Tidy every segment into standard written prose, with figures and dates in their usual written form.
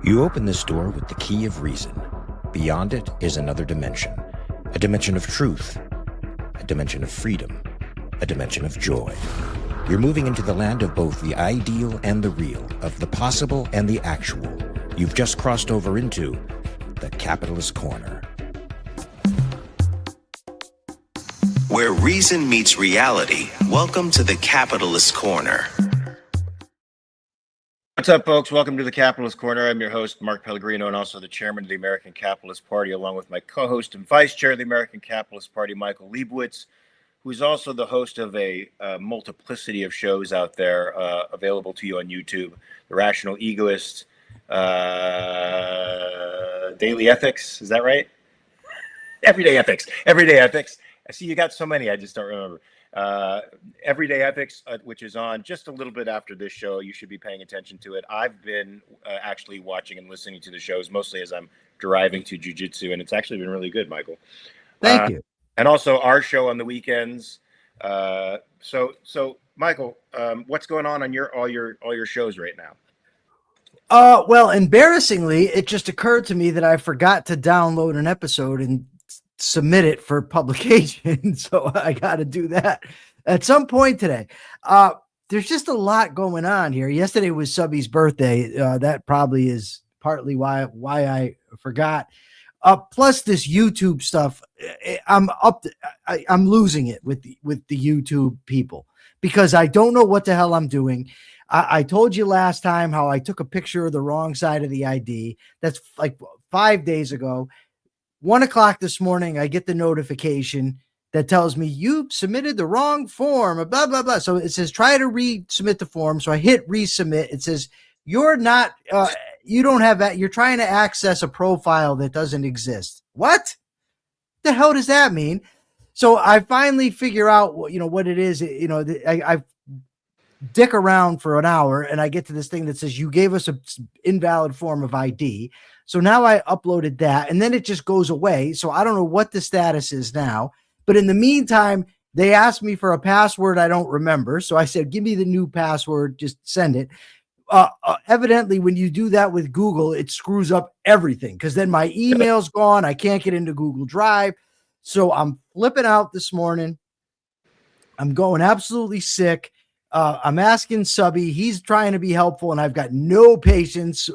You open this door with the key of reason. Beyond it is another dimension. A dimension of truth. A dimension of freedom. A dimension of joy. You're moving into the land of both the ideal and the real, of the possible and the actual. You've just crossed over into the capitalist corner. Where reason meets reality, welcome to the capitalist corner. What's up, folks? Welcome to the Capitalist Corner. I'm your host, Mark Pellegrino, and also the chairman of the American Capitalist Party, along with my co-host and vice chair of the American Capitalist Party, Michael Leibowitz, who's also the host of a multiplicity of shows out there available to you on YouTube. The Rational Egoist, Daily Ethics, is that right? Everyday Ethics. I see you got so many, I just don't remember. Everyday Ethics, which is on just a little bit after this show. You should be paying attention to it. I've been actually watching and listening to the shows mostly as I'm driving to jiu-jitsu, and it's actually been really good, Michael. Thank you. And also our show on the weekends. So Michael, what's going on all your shows right now? Well, embarrassingly, it just occurred to me that I forgot to download an episode and submit it for publication. So I got to do that at some point today. There's just a lot going on here. Yesterday was Subby's birthday. That probably is partly why I forgot. Plus this YouTube stuff. I'm losing it with the YouTube people because I don't know what the hell I'm doing. I told you last time how I took a picture of the wrong side of the ID. That's like 5 days ago. 1 o'clock this morning, I get the notification that tells me you submitted the wrong form, blah, blah, blah. So it says, try to resubmit the form. So I hit resubmit. It says, you're not, you don't have that. You're trying to access a profile that doesn't exist. What the hell does that mean? So I finally figure out what it is. I dick around for an hour and I get to this thing that says you gave us an invalid form of ID. So now I uploaded that and then it just goes away. So I don't know what the status is now, but in the meantime, they asked me for a password I don't remember. So I said, give me the new password, just send it. Evidently, when you do that with Google, it screws up everything because then my email's gone. I can't get into Google Drive. So I'm flipping out this morning. I'm going absolutely sick. I'm asking Subby. He's trying to be helpful, and I've got no patience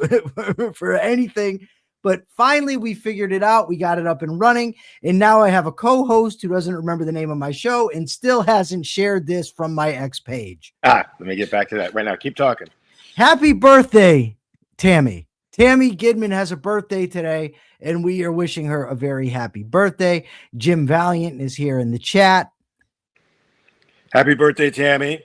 for anything. But finally, we figured it out. We got it up and running. And now I have a co-host who doesn't remember the name of my show and still hasn't shared this from my X page. Let me get back to that right now. Keep talking. Happy birthday, Tammy. Tammy Gidman has a birthday today, and we are wishing her a very happy birthday. Jim Valiant is here in the chat. Happy birthday, Tammy.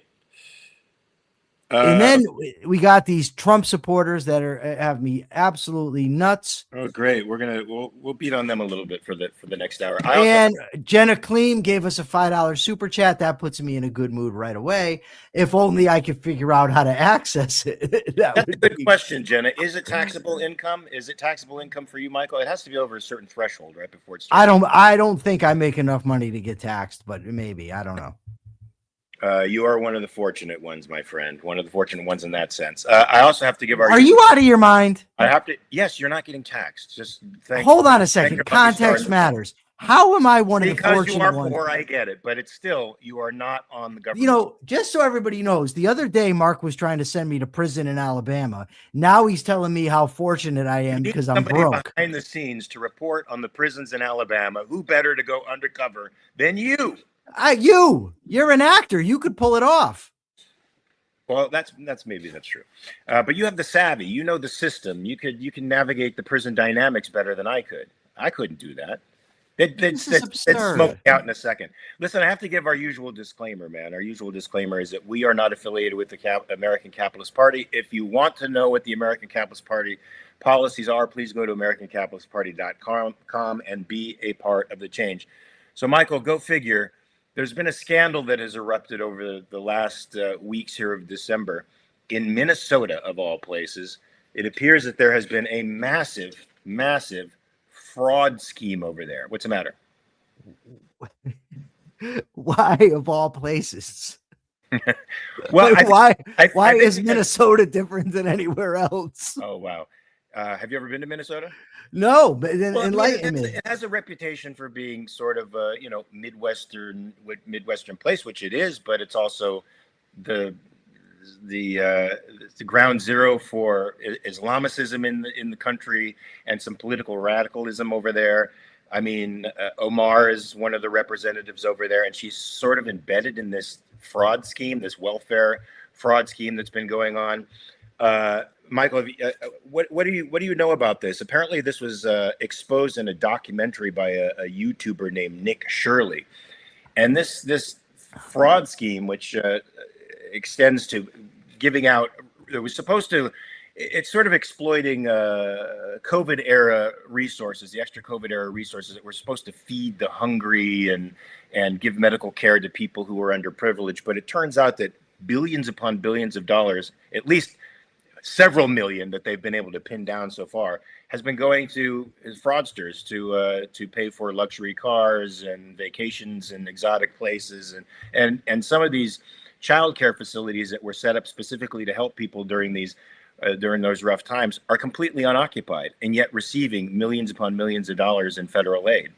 And then we got these Trump supporters that have me absolutely nuts. Oh, great! We'll beat on them a little bit for the next hour. And Jenna Kleem gave us a $5 super chat. That puts me in a good mood right away. If only I could figure out how to access it. That's a good question, Jenna. Is it taxable income? Is it taxable income for you, Michael? It has to be over a certain threshold, right, before it's. I don't think I make enough money to get taxed, but maybe I don't know. You are one of the fortunate ones, my friend. One of the fortunate ones in that sense. I also have to give our. Are you out of your mind? I have to. Yes, you're not getting taxed. Just hold on a second. Context matters. How am I one of the fortunate ones? Because you are poor, I get it, but it's still you are not on the government. Just so everybody knows, the other day Mark was trying to send me to prison in Alabama. Now he's telling me how fortunate I am because I'm broke. Behind the scenes to report on the prisons in Alabama. Who better to go undercover than you? You're an actor. You could pull it off. Well, that's true. But you have the savvy. You know the system. You can navigate the prison dynamics better than I could. I couldn't do that. This is absurd. It's smoke out in a second. Listen, I have to give our usual disclaimer, man. Our usual disclaimer is that we are not affiliated with the American Capitalist Party. If you want to know what the American Capitalist Party policies are, please go to AmericanCapitalistParty.com and be a part of the change. So, Michael, go figure. There's been a scandal that has erupted over the last weeks here of December in Minnesota, of all places. It appears that there has been a massive fraud scheme over there. What's the matter? Why, of all places? Well, why is Minnesota different than anywhere else? Oh, wow. Have you ever been to Minnesota? No, but then Well, I mean, enlighten me. it has a reputation for being sort of a Midwestern place, which it is, but it's also the the ground zero for Islamicism in the country and some political radicalism over there. I mean, Omar is one of the representatives over there, and she's sort of embedded in this fraud scheme, this welfare fraud scheme that's been going on. Michael, what do you know about this? Apparently, this was exposed in a documentary by a YouTuber named Nick Shirley, and this fraud scheme, which extends to giving out, it was supposed to. It's sort of exploiting COVID era resources, the extra COVID era resources that were supposed to feed the hungry and give medical care to people who were underprivileged. But it turns out that billions upon billions of dollars, at least several million that they've been able to pin down so far, has been going to fraudsters to pay for luxury cars and vacations in exotic places and some of these childcare facilities that were set up specifically to help people during those rough times are completely unoccupied and yet receiving millions upon millions of dollars in federal aid.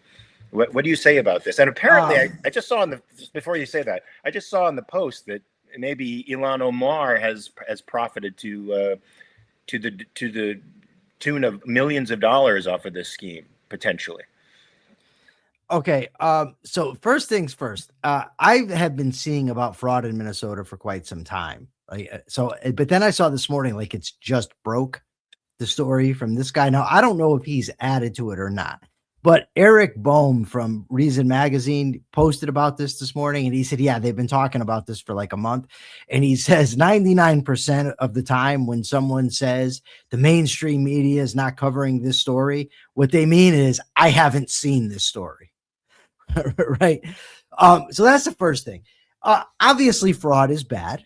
What do you say about this? And apparently, I just saw before you say that, I just saw in the Post that maybe Ilhan Omar has profited to the tune of millions of dollars off of this scheme potentially. Okay, so first things first, I have been seeing about fraud in Minnesota for quite some time. But then I saw this morning, like it's just broke, the story from this guy. Now, I don't know if he's added to it or not, but Eric Boehm from Reason Magazine posted about this morning, and he said, yeah, they've been talking about this for like a month. And he says 99% of the time when someone says the mainstream media is not covering this story, what they mean is, I haven't seen this story. Right. So that's the first thing. Obviously, fraud is bad.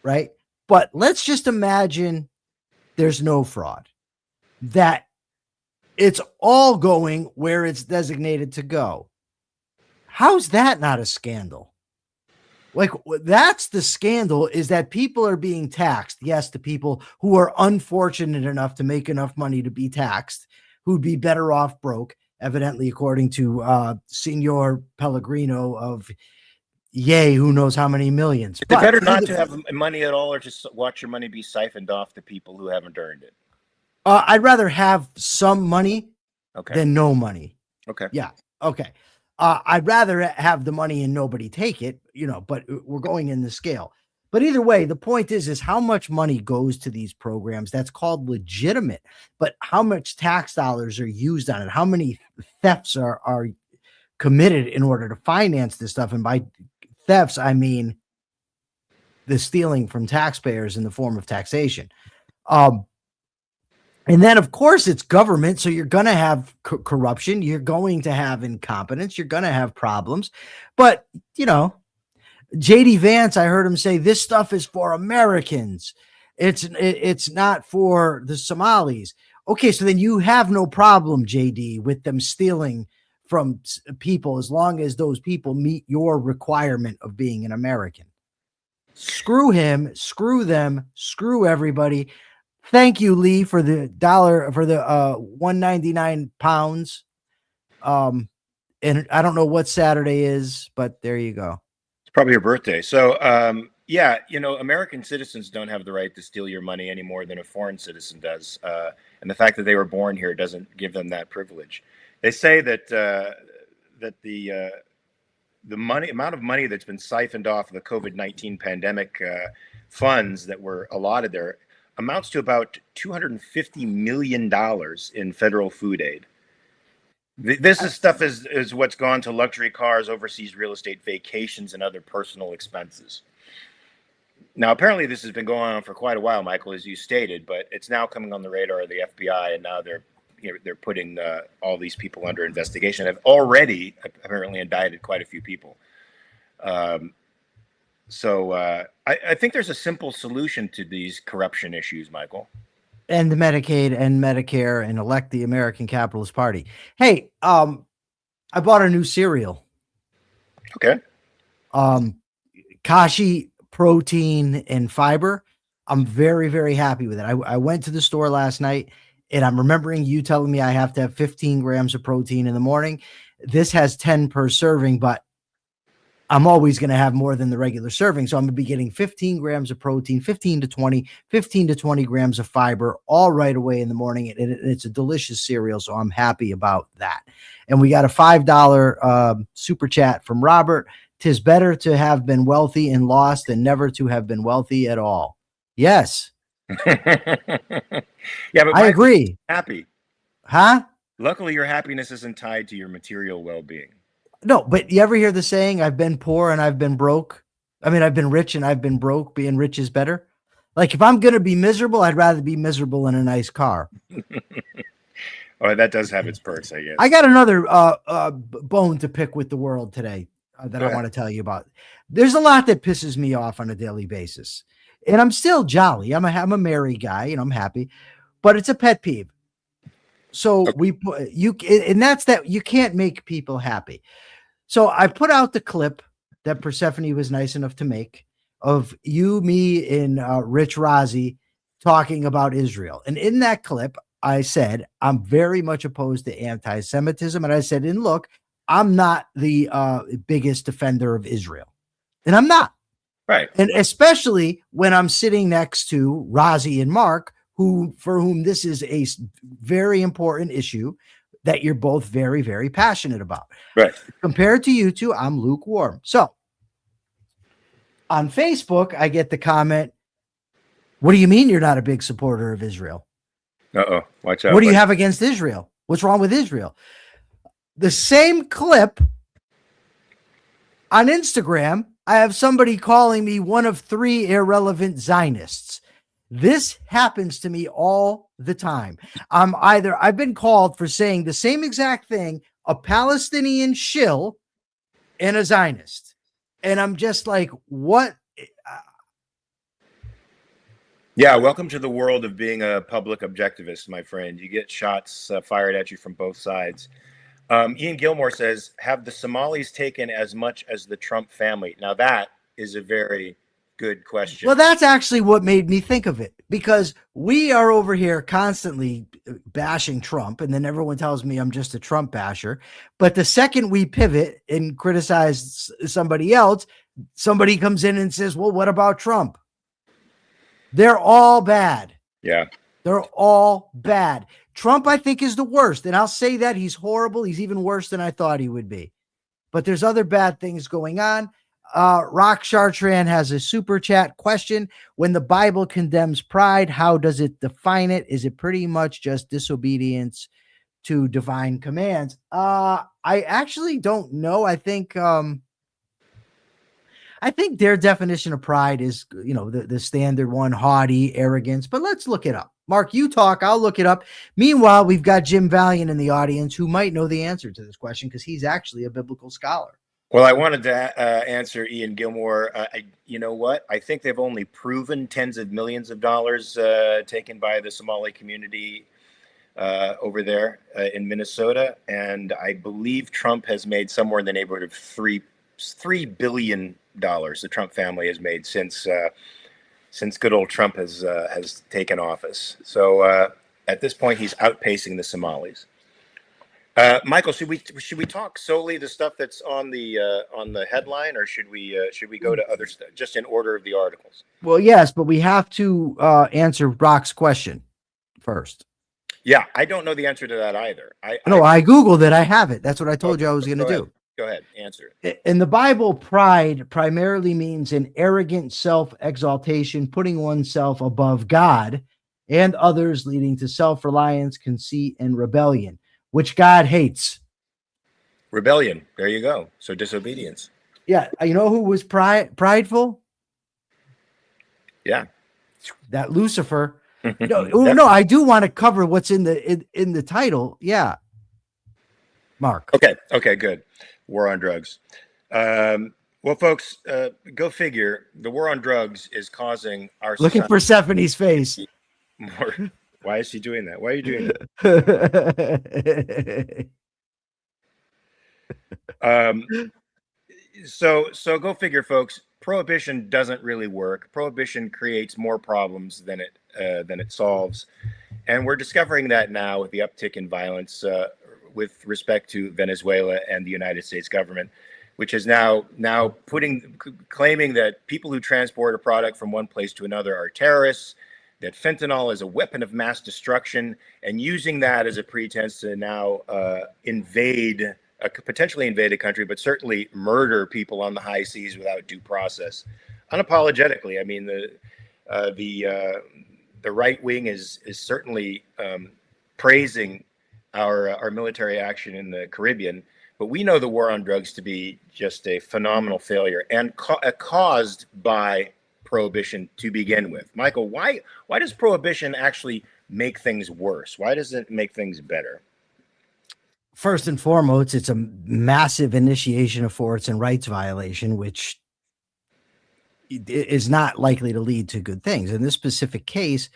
Right. But let's just imagine there's no fraud, that it's all going where it's designated to go. How's that not a scandal? Like, that's the scandal, is that people are being taxed. Yes, the people who are unfortunate enough to make enough money to be taxed, who'd be better off broke, evidently, according to Signor Pellegrino of yay, who knows how many millions. It's better not to have money at all, or just watch your money be siphoned off to people who haven't earned it. I'd rather have some money than no money. Okay. Yeah. Okay. I'd rather have the money and nobody take it, but we're going in the scale. But either way, the point is how much money goes to these programs. That's called legitimate, but how much tax dollars are used on it? How many thefts are committed in order to finance this stuff? And by thefts, I mean the stealing from taxpayers in the form of taxation. And then, of course, it's government. So you're going to have corruption. You're going to have incompetence. You're going to have problems. But, JD Vance, I heard him say this stuff is for Americans. It's not for the Somalis. Okay, so then you have no problem, JD, with them stealing from people as long as those people meet your requirement of being an American. Screw him, screw them, screw everybody. Thank you, Lee, for the £1.99. And I don't know what Saturday is, but there you go. It's probably your birthday. So, American citizens don't have the right to steal your money any more than a foreign citizen does. And the fact that they were born here doesn't give them that privilege. They say that the amount of money that's been siphoned off of the COVID-19 pandemic funds that were allotted there amounts to about $250 million in federal food aid. This is what's gone to luxury cars, overseas real estate, vacations, and other personal expenses. Now, apparently this has been going on for quite a while, Michael, as you stated, but it's now coming on the radar of the FBI, and now they're putting all these people under investigation. Have already apparently indicted quite a few people. So I think there's a simple solution to these corruption issues, Michael. And the Medicaid and Medicare, and elect the American Capitalist Party. Hey, I bought a new cereal. Okay. Kashi protein and fiber. I'm very, very happy with it. I went to the store last night and I'm remembering you telling me I have to have 15 grams of protein in the morning. This has 10 per serving, but I'm always going to have more than the regular serving. So I'm going to be getting 15 grams of protein, 15 to 20 grams of fiber all right away in the morning. And it's a delicious cereal. So I'm happy about that. And we got a $5 super chat from Robert. 'Tis better to have been wealthy and lost than never to have been wealthy at all. Yes. Yeah, but I agree. Happy. Huh? Luckily, your happiness isn't tied to your material well-being. No, but you ever hear the saying, I've been poor and I've been broke? I mean, I've been rich and I've been broke. Being rich is better. Like if I'm going to be miserable, I'd rather be miserable in a nice car. Oh, that does have its perks, I guess. I got another bone to pick with the world today that I want to tell you about. There's a lot that pisses me off on a daily basis, and I'm still jolly. I'm a merry guy, and I'm happy, but it's a pet peeve. So we put and that's that you can't make people happy. So I put out the clip that Persephone was nice enough to make of you, me, and Rich Rozzi talking about Israel, and in that clip, I said, I'm very much opposed to anti-Semitism. And I said, and look, I'm not the biggest defender of Israel. And I'm not. Right. And especially when I'm sitting next to Rozzi and Mark, for whom this is a very important issue that you're both very, very passionate about. Right. Compared to you two, I'm lukewarm. So on Facebook, I get the comment, what do you mean you're not a big supporter of Israel? Uh-oh, watch out. What do you have against Israel? What's wrong with Israel? The same clip on Instagram, I have somebody calling me one of 3 irrelevant Zionists. This happens to me all the time. I've been called for saying the same exact thing, a Palestinian shill and a Zionist. And I'm just like, what? Yeah, welcome to the world of being a public objectivist, my friend. You get shots fired at you from both sides. Ian Gilmore says, have the Somalis taken as much as the Trump family? Now, that is a very good question. Well, that's actually what made me think of it, because we are over here constantly bashing Trump, and then everyone tells me I'm just a Trump basher. But the second we pivot and criticize somebody else, somebody comes in and says, well, what about Trump? They're all bad. Yeah. They're all bad. Trump, I think, is the worst. And I'll say that he's horrible. He's even worse than I thought he would be. But there's other bad things going on. Rock Chartrand has a super chat question. When the Bible condemns pride, how does it define it? Is it pretty much just disobedience to divine commands? I actually don't know. I think their definition of pride is, the standard one, haughty, arrogance, but let's look it up. Mark, you talk, I'll look it up. Meanwhile, we've got Jim Valiant in the audience who might know the answer to this question because he's actually a biblical scholar. Well, I wanted to answer Ian Gilmore. You know what? I think they've only proven tens of millions of dollars taken by the Somali community over there in Minnesota. And I believe Trump has made somewhere in the neighborhood of $3 billion the Trump family has made since good old Trump has taken office. So at this point, he's outpacing the Somalis. Michael, should we talk solely the stuff that's on the headline, or should we go to other stuff just in order of the articles? Well, yes, but we have to answer Brock's question first. Yeah, I don't know the answer to that either. I Googled it. I have it. That's what I told you I was going to do. Go ahead, answer it. In the Bible, pride primarily means an arrogant self-exaltation, putting oneself above God and others, leading to self-reliance, conceit, and rebellion, which God hates. Rebellion. There you go. So disobedience. Yeah. You know who was prideful? Yeah. That Lucifer. No, I do want to cover what's in the title. Yeah. Mark. Okay, good. War on drugs. Well, folks, go figure. The war on drugs is causing our looking for Persephone's face. More. Why is she doing that? Why are you doing that? So go figure, folks. Prohibition doesn't really work. Prohibition creates more problems than it solves. And we're discovering that now with the uptick in violence with respect to Venezuela and the United States government, which is now claiming that people who transport a product from one place to another are terrorists, that fentanyl is a weapon of mass destruction, and using that as a pretense to now potentially invade a country, but certainly murder people on the high seas without due process, unapologetically. I mean, the right wing is certainly praising our military action in the Caribbean, but we know the war on drugs to be just a phenomenal failure and caused by prohibition to begin with. Michael, why does prohibition actually make things worse? Why does it make things better? First and foremost, it's a massive initiation of force and rights violation, which is not likely to lead to good things. In this specific case,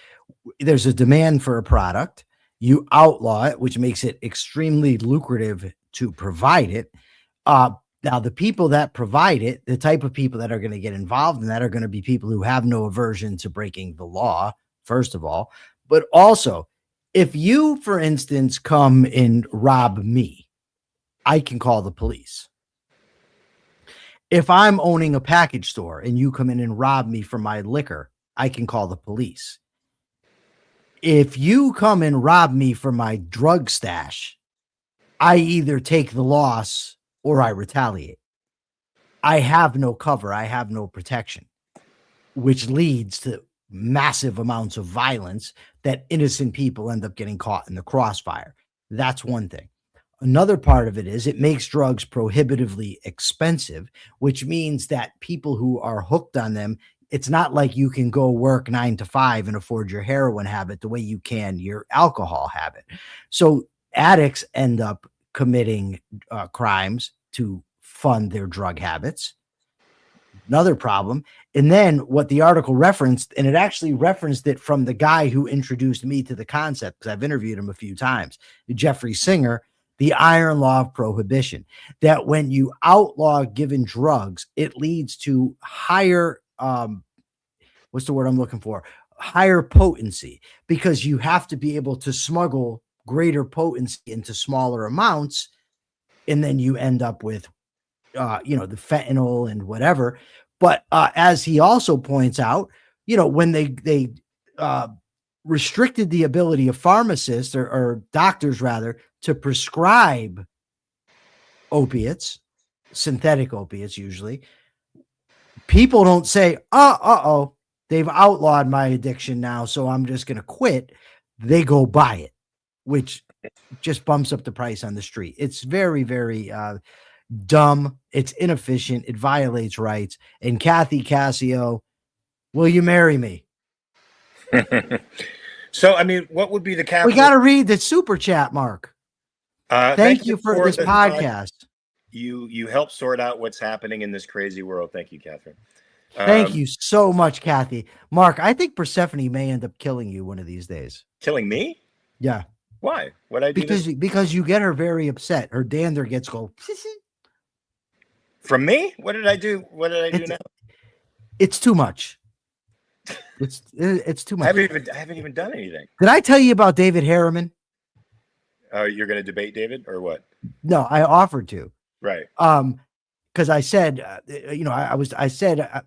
there's a demand for a product. You outlaw it, which makes it extremely lucrative to provide it. Now, the people that provide it, the type of people that are going to get involved in that are going to be people who have no aversion to breaking the law, first of all. But also, if you, for instance, come and rob me, I can call the police. If I'm owning a package store and you come in and rob me for my liquor, I can call the police. If you come and rob me for my drug stash, I either take the loss or I retaliate. I have no cover. I have no protection, which leads to massive amounts of violence that innocent people end up getting caught in the crossfire. That's one thing. Another part of it is it makes drugs prohibitively expensive, which means that people who are hooked on them, it's not like you can go work 9 to 5 and afford your heroin habit the way you can your alcohol habit. So addicts end up committing crimes to fund their drug habits. Another problem. And then what the article referenced, and it actually referenced it from the guy who introduced me to the concept, because I've interviewed him a few times, Jeffrey Singer, the iron law of prohibition, that when you outlaw given drugs, it leads to higher, what's the word I'm looking for? Higher potency, because you have to be able to smuggle greater potency into smaller amounts. And then you end up with, the fentanyl and whatever. But as he also points out, when they restricted the ability of pharmacists or doctors rather to prescribe opiates, synthetic opiates usually, people don't say, they've outlawed my addiction now, so I'm just going to quit. They go buy it, which just bumps up the price on the street. It's very, very dumb. It's inefficient. It violates rights. And Kathy Cassio, will you marry me? So, I mean, what would be the capital? We got to read the super chat, Mark. Thank you for this podcast. You help sort out what's happening in this crazy world. Thank you, Catherine. Thank you so much, Kathy. Mark, I think Persephone may end up killing you one of these days. Killing me? Yeah. Why? What I do? Because you get her very upset. Her dander gets go. From me? What did I do? What did I do now? It's too much. It's too much. I haven't even done anything. Did I tell you about David Harriman? You're going to debate David or what? No, I offered to. Right. Because I said, I said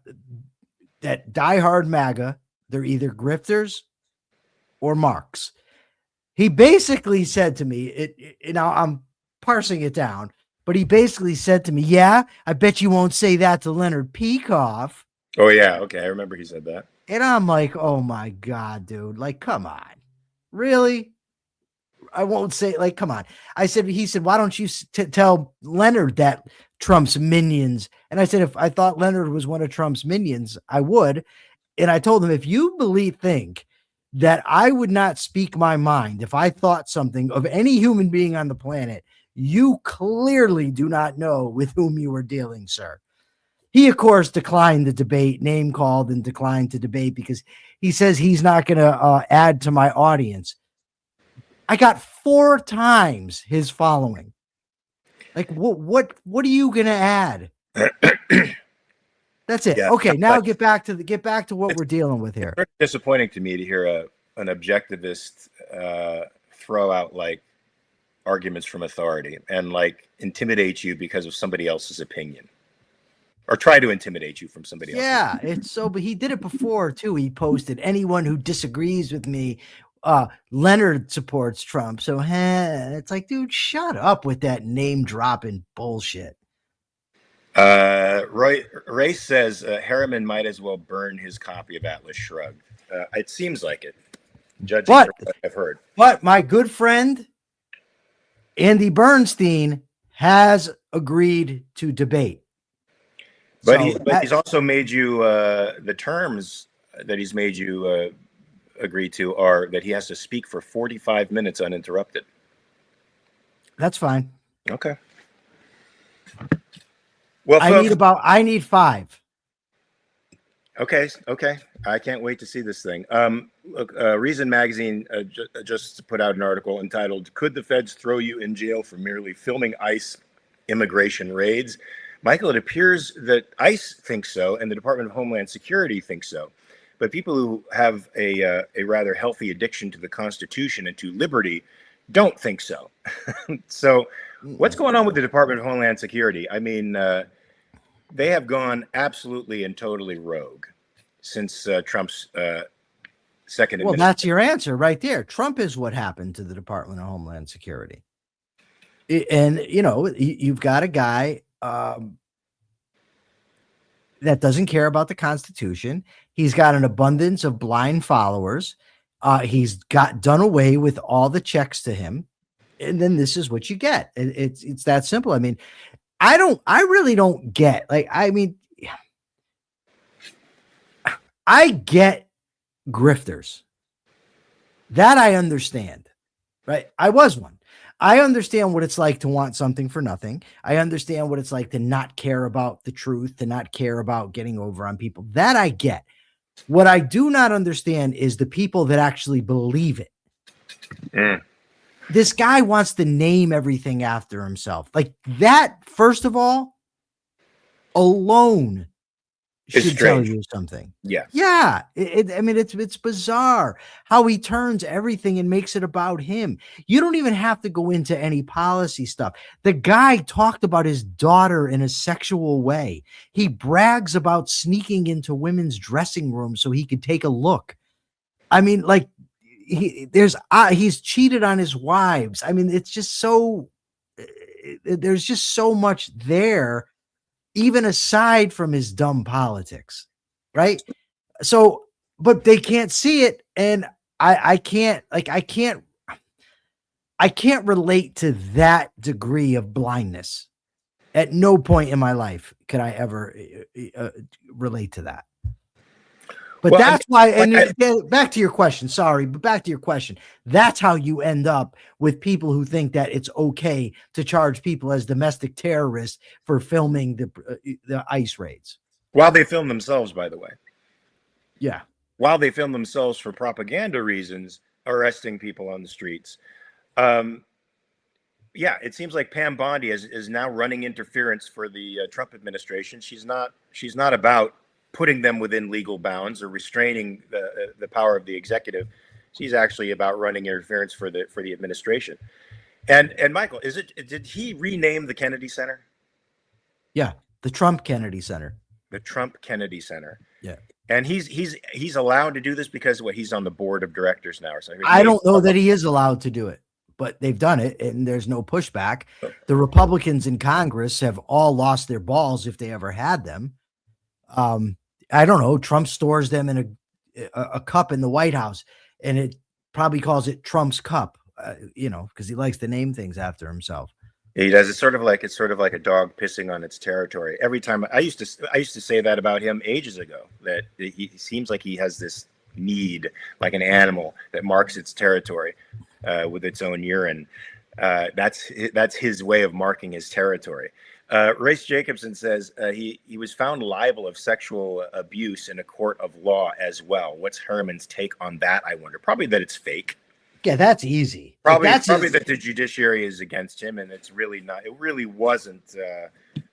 that diehard MAGA, they're either grifters or marks. He basically said to me, now I'm parsing it down, but he basically said to me, yeah, I bet you won't say that to Leonard Peikoff. Oh, yeah. Okay. I remember he said that. And I'm like, oh, my God, dude. Like, come on. Really? I won't say, like, come on. He said, why don't you tell Leonard that Trump's minions? And I said, if I thought Leonard was one of Trump's minions, I would. And I told him, if you think that I would not speak my mind if I thought something of any human being on the planet, you clearly do not know with whom you are dealing, sir. He, of course, declined the debate, name called and declined to debate because he says he's not going to add to my audience. I got 4 times his following. Like, what are you going to add? That's it. Yeah. Okay, now get back to what we're dealing with here. It's disappointing to me to hear an objectivist throw out like arguments from authority and like intimidate you because of somebody else's opinion, or try to intimidate you from somebody else. Yeah, it's so, but he did it before too. He posted, anyone who disagrees with me, Leonard supports Trump. So it's like, dude, shut up with that name dropping bullshit. Ray says Harriman might as well burn his copy of Atlas Shrugged. It seems like it, judging from what I've heard. But my good friend Andy Bernstein has agreed to debate. But, so he's also made you, the terms that he's made you agree to are that he has to speak for 45 minutes uninterrupted. That's fine. Okay. Well, I need 5. Okay. I can't wait to see this thing. Look, Reason Magazine just put out an article entitled, "Could the Feds Throw You in Jail for Merely Filming ICE Immigration Raids?" Michael, it appears that ICE thinks so, and the Department of Homeland Security thinks so. But people who have a rather healthy addiction to the Constitution and to liberty don't think so. So what's going on with the Department of Homeland Security? I mean, they have gone absolutely and totally rogue since Trump's second administration. Well, that's your answer right there. Trump is what happened to the Department of Homeland Security. And, you know, you've got a guy that doesn't care about the Constitution. He's got an abundance of blind followers. He's got done away with all the checks to him. And then this is what you get. It's that simple. I mean, I really don't get, like, I mean, I get grifters. That I understand, right? I was one. I understand what it's like to want something for nothing. I understand what it's like to not care about the truth, to not care about getting over on people. That I get. What I do not understand is the people that actually believe it. This guy wants to name everything after himself. Like that, first of all, alone should tell you something. Yeah. Yeah. I mean, it's bizarre how he turns everything and makes it about him. You don't even have to go into any policy stuff. The guy talked about his daughter in a sexual way. He brags about sneaking into women's dressing rooms so he could take a look. I mean, like, he's cheated on his wives. I mean, it's just so, there's just so much there, even aside from his dumb politics, right? So, but they can't see it, and I can't relate to that degree of blindness. At no point in my life could I ever relate to that. But well, that's why, and back to your question, sorry, but back to your question. That's how you end up with people who think that it's okay to charge people as domestic terrorists for filming the ICE raids. While they film themselves, by the way. Yeah. While they film themselves for propaganda reasons, arresting people on the streets. Yeah, it seems like Pam Bondi is now running interference for the Trump administration. She's not about putting them within legal bounds or restraining the power of the executive. She's actually about running interference for the administration. And Michael, did he rename the Kennedy Center? Yeah, the Trump Kennedy Center. The Trump Kennedy Center. Yeah. And he's allowed to do this because he's on the board of directors now or something. I don't know that he is allowed to do it, but they've done it and there's no pushback. The Republicans in Congress have all lost their balls if they ever had them. I don't know. Trump stores them in a cup in the White House, and it probably calls it Trump's cup, because he likes to name things after himself. Yeah, he does. It's sort of like a dog pissing on its territory. Every time I used to say that about him ages ago, that he seems like he has this need, like an animal that marks its territory with its own urine. That's his way of marking his territory. Race Jacobson says he was found liable of sexual abuse in a court of law as well. What's Herman's take on that, I wonder? Probably that it's fake. Yeah, that's easy. Probably that the judiciary is against him, and it's really not. It really wasn't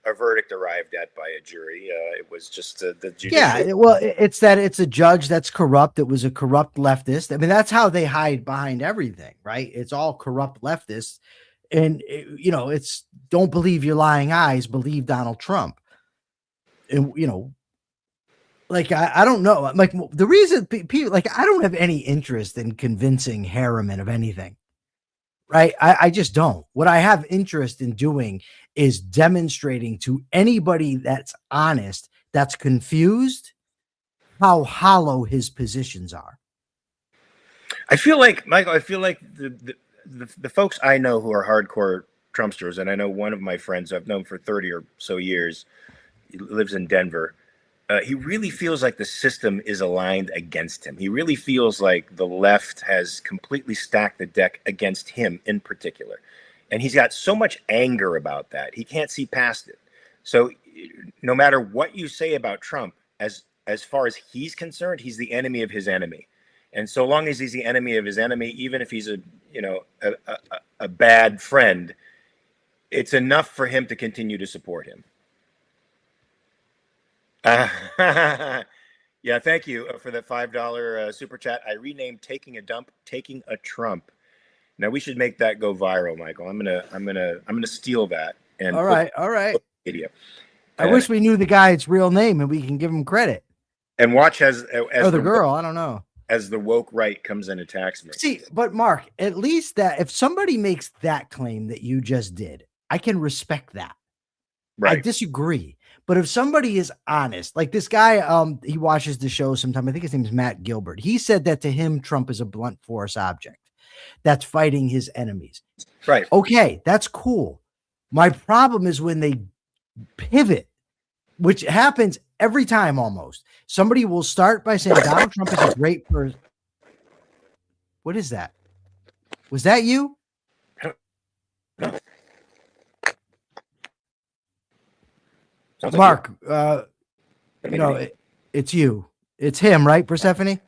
a verdict arrived at by a jury. It was just the judicial. Yeah, well, it's a judge that's corrupt. It was a corrupt leftist. I mean, that's how they hide behind everything, right? It's all corrupt leftists. And, it's don't believe your lying eyes, believe Donald Trump. And, like, I don't know. Like, the reason people, like, I don't have any interest in convincing Harriman of anything, right? I just don't. What I have interest in doing is demonstrating to anybody that's honest, that's confused, how hollow his positions are. I feel like, Michael, the folks I know who are hardcore Trumpsters, and I know one of my friends I've known for 30 or so years, he lives in Denver. He really feels like the system is aligned against him. He really feels like the left has completely stacked the deck against him in particular. And he's got so much anger about that. He can't see past it. So no matter what you say about Trump, as far as he's concerned, he's the enemy of his enemy. And so long as he's the enemy of his enemy, even if he's a bad friend, it's enough for him to continue to support him. Yeah, thank you for that $5 super chat. I renamed "Taking a Dump" "Taking a Trump." Now we should make that go viral, Michael. I'm gonna steal that. And all right. Video. I wish we knew the guy's real name and we can give him credit. And watch as the girl. I don't know. As the woke right comes and attacks me. See, but Mark, at least that if somebody makes that claim that you just did, I can respect that. Right. I disagree. But if somebody is honest, like this guy, he watches the show sometime. I think his name is Matt Gilbert. He said that to him, Trump is a blunt force object that's fighting his enemies. Right. Okay, that's cool. My problem is when they pivot, which happens every time almost. Somebody will start by saying Donald Trump is a great person. What is that? Was that you? No. Mark, it's you. It's him, right, Persephone?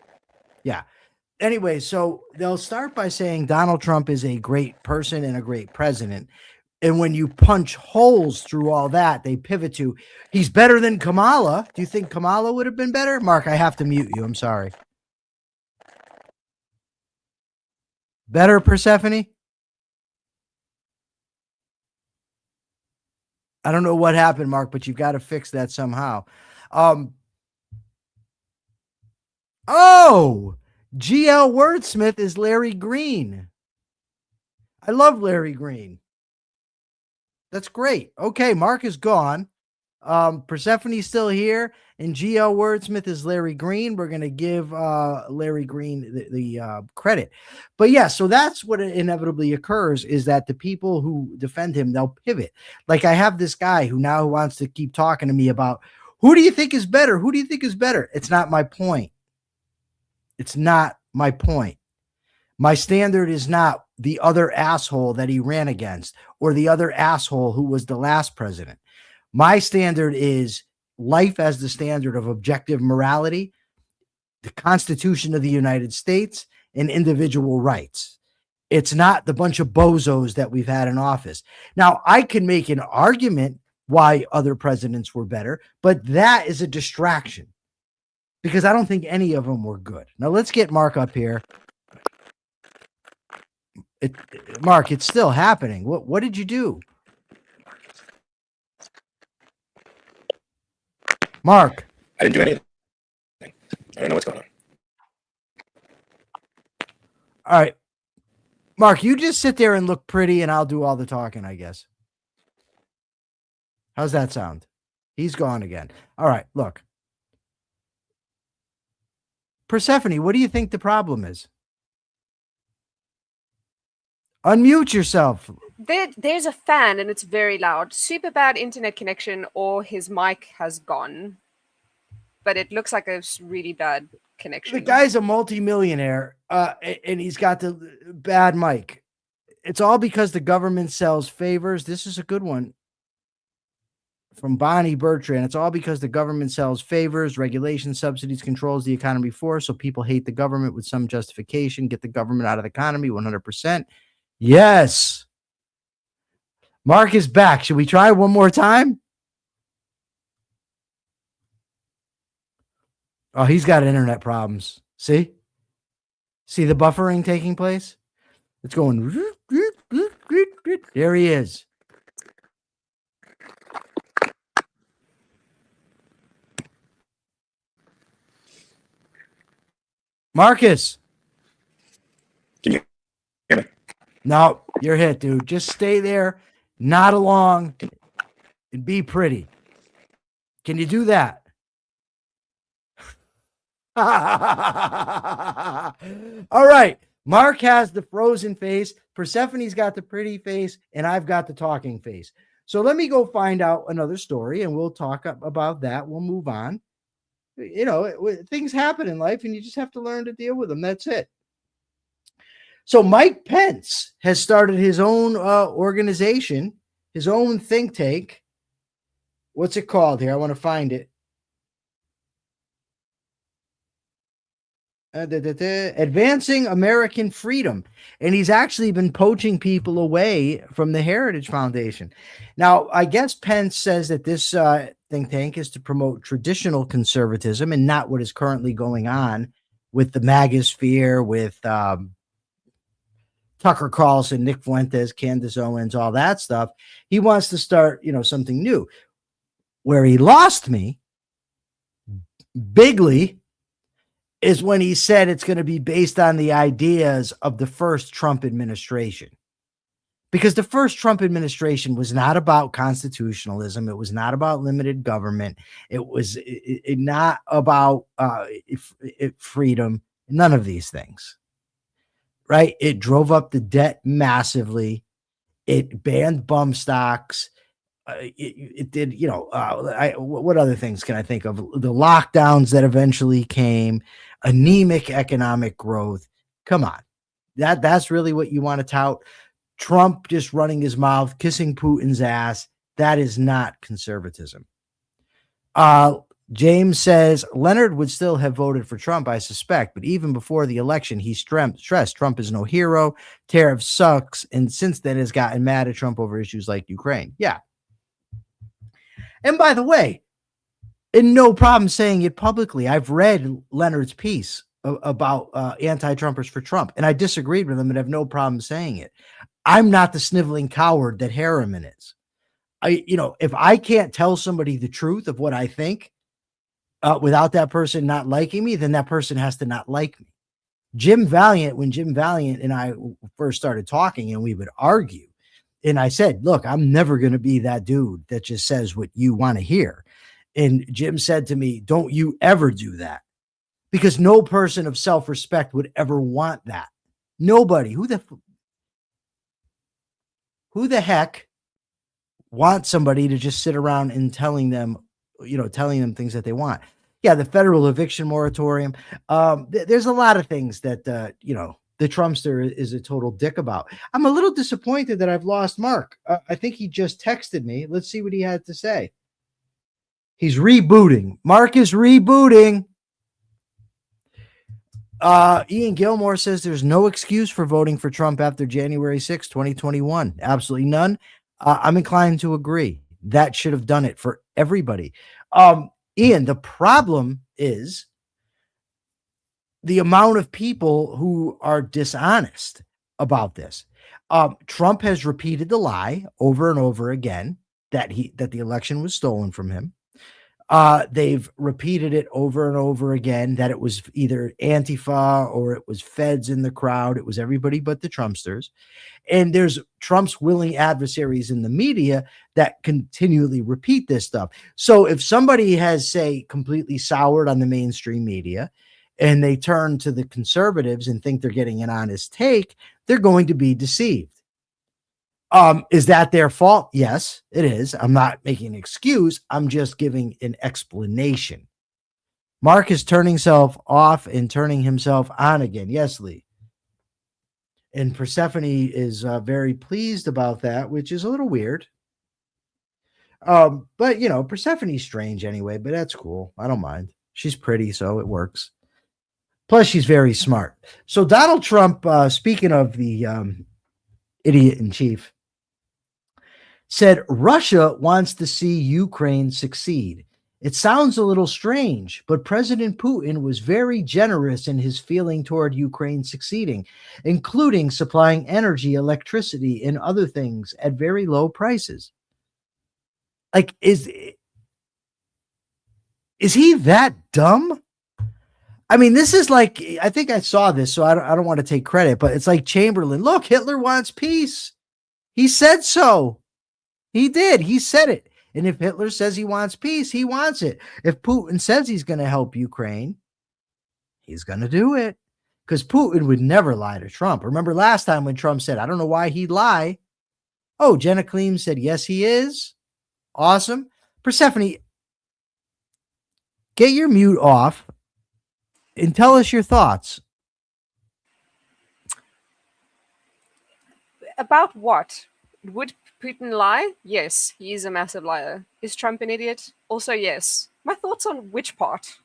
Yeah. Anyway, so they'll start by saying Donald Trump is a great person and a great president. And when you punch holes through all that, they pivot to, he's better than Kamala. Do you think Kamala would have been better? Mark, I have to mute you. I'm sorry. Better, Persephone? I don't know what happened, Mark, but you've got to fix that somehow. GL Wordsmith is Larry Green. I love Larry Green. That's great. Okay, Mark is gone. Persephone's still here, and GL Wordsmith is Larry Green. We're going to give Larry Green the credit. But yeah, so that's what inevitably occurs is that the people who defend him, they'll pivot. Like I have this guy who now wants to keep talking to me about who do you think is better? Who do you think is better? It's not my point. It's not my point. My standard is not the other asshole that he ran against or the other asshole who was the last president. My standard is life as the standard of objective morality, the Constitution of the United States, and individual rights. It's not the bunch of bozos that we've had in office. Now, I can make an argument why other presidents were better, but that is a distraction because I don't think any of them were good. Now, let's get Mark up here. Mark, it's still happening. What did you do? Mark. I didn't do anything. I don't know what's going on. All right. Mark, you just sit there and look pretty and I'll do all the talking, I guess. How's that sound? He's gone again. All right, look. Persephone, what do you think the problem is? Unmute yourself. There's a fan and it's very loud. Super bad internet connection or his mic has gone. But it looks like a really bad connection. The guy's a multimillionaire and he's got the bad mic. It's all because the government sells favors. This is a good one from Bonnie Bertrand. It's all because the government sells favors, regulations, subsidies, controls the economy for. So people hate the government with some justification, get the government out of the economy 100%. Yes. Mark is back. Should we try one more time? Oh, he's got internet problems. See the buffering taking place? It's going. There he is. Marcus. Can you hear me? No, you're hit, dude. Just stay there, nod along, and be pretty. Can you do that? All right. Mark has the frozen face. Persephone's got the pretty face, and I've got the talking face. So let me go find out another story, and we'll talk about that. We'll move on. You know, things happen in life, and you just have to learn to deal with them. That's it. So Mike Pence has started his own organization, his own think tank. What's it called here? I want to find it. Advancing American Freedom. And he's actually been poaching people away from the Heritage Foundation. Now, I guess Pence says that this think tank is to promote traditional conservatism and not what is currently going on with the magosphere, with Tucker Carlson, Nick Fuentes, Candace Owens, all that stuff. He wants to start, something new. Where he lost me bigly is when he said it's going to be based on the ideas of the first Trump administration. Because the first Trump administration was not about constitutionalism. It was not about limited government. It was not about freedom. None of these things. Right? It drove up the debt massively. It banned bump stocks. It did, what other things can I think of? The lockdowns that eventually came, anemic economic growth. Come on. That's really what you want to tout. Trump just running his mouth, kissing Putin's ass. That is not conservatism. James says Leonard would still have voted for Trump, I suspect, but even before the election, he stressed Trump is no hero, tariff sucks, and since then has gotten mad at Trump over issues like Ukraine. Yeah. And by the way, and no problem saying it publicly, I've read Leonard's piece about anti-Trumpers for Trump, and I disagreed with him and have no problem saying it. I'm not the sniveling coward that Harriman is. If I can't tell somebody the truth of what I think without that person not liking me, then that person has to not like me. When Jim Valiant and I first started talking and we would argue, and I said, look, I'm never going to be that dude that just says what you want to hear. And Jim said to me, don't you ever do that, because no person of self-respect would ever want that. Nobody. Who the heck wants somebody to just sit around and telling them things that they want? Yeah, the federal eviction moratorium. There's a lot of things that, the Trumpster is a total dick about. I'm a little disappointed that I've lost Mark. I think he just texted me. Let's see what he had to say. He's rebooting. Mark is rebooting. Ian Gilmore says there's no excuse for voting for Trump after January 6, 2021. Absolutely none. I'm inclined to agree. That should have done it for everybody. Ian, the problem is the amount of people who are dishonest about this. Trump has repeated the lie over and over again that the election was stolen from him. They've repeated it over and over again that it was either Antifa or it was feds in the crowd. It was everybody but the Trumpsters. And there's Trump's willing adversaries in the media that continually repeat this stuff. So if somebody has, say, completely soured on the mainstream media and they turn to the conservatives and think they're getting an honest take, they're going to be deceived. Is that their fault? Yes, it is. I'm not making an excuse. I'm just giving an explanation. Mark is turning himself off and turning himself on again. Yes, Lee. And Persephone is very pleased about that, which is a little weird. But, Persephone's strange anyway, but that's cool. I don't mind. She's pretty, so it works. Plus, she's very smart. So Donald Trump, speaking of the idiot in chief, said Russia wants to see Ukraine succeed. It sounds a little strange, but President Putin was very generous in his feeling toward Ukraine succeeding, including supplying energy, electricity, and other things at very low prices. Like, is he that dumb? I mean, this is like, I think I saw this, so I don't want to take credit, but it's like Chamberlain. Look, Hitler wants peace. He said so. He did. He said it. And if Hitler says he wants peace, he wants it. If Putin says he's going to help Ukraine, he's going to do it. Because Putin would never lie to Trump. Remember last time when Trump said, I don't know why he'd lie. Oh, Jenna Kleem said, yes, he is. Awesome. Persephone, get your mute off and tell us your thoughts. About what? Would Putin lie? Yes, he is a massive liar. Is Trump an idiot? Also, yes. My thoughts on which part?